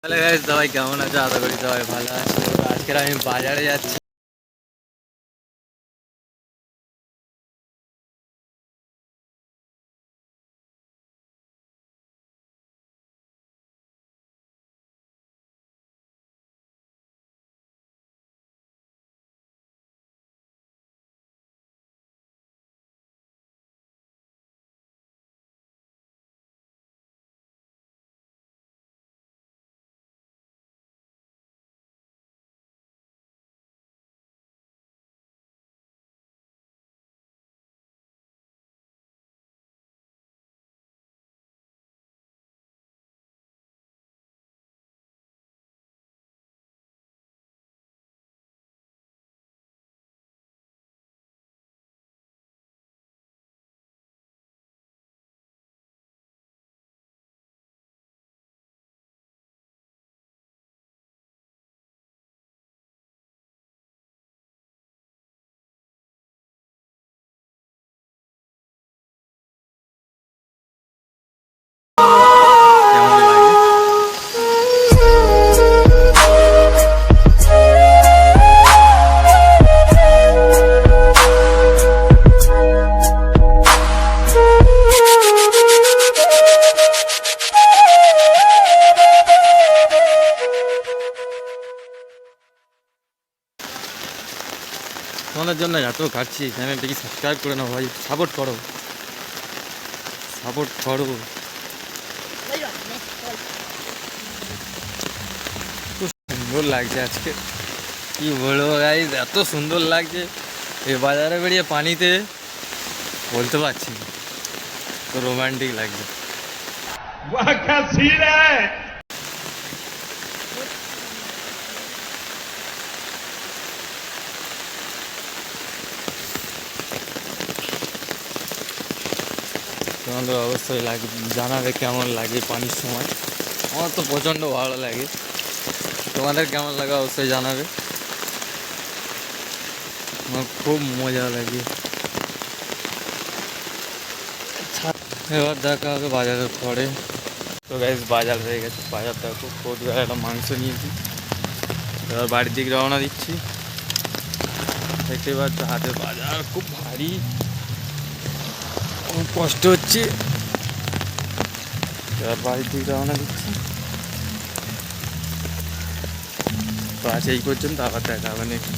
Hello guys, সবাই কেমন আছো? আশা করি সবাই ভালো আছে। আজকে আমি বাজারে যাচ্ছি। কেমন লাগে? তোমাদের জন্য এত কাটছি, চ্যানেলটাকে সাবস্ক্রাইব করে নাও ভাই, সাপোর্ট করো, সাপোর্ট করো। খুব সুন্দর লাগছে আজকে, কি বলবো গাইস, এত সুন্দর লাগছে। এই বাজারে বেরিয়ে পানিতে বলতে পারছি না, তো রোমান্টিক লাগছে। वाह क्या सीन है। তোমাদের অবশ্যই লাগে, জানাবে কেমন লাগে পানির সময়। আমার তো প্রচণ্ড ভালো লাগে, তোমাদের কেমন লাগে অবশ্যই জানাবে। আমার খুব মজা লাগে। এবার দেখা হবে বাজারের পরে। তো গাইস, বাজার হয়ে গেছে, বাজার দেখো, কোটবেলা একটা মাংস নিয়েছি। এবার বাড়ির দিকে রওনা দিচ্ছি। দেখতে পাচ্ছ হাতে বাজার খুব ভারী, খুব কষ্ট হচ্ছে। এবার বাড়ির দিকে রওনা দিচ্ছি। তো আছে এই পর্যন্ত, আবার দেখা হবে নেক্সট।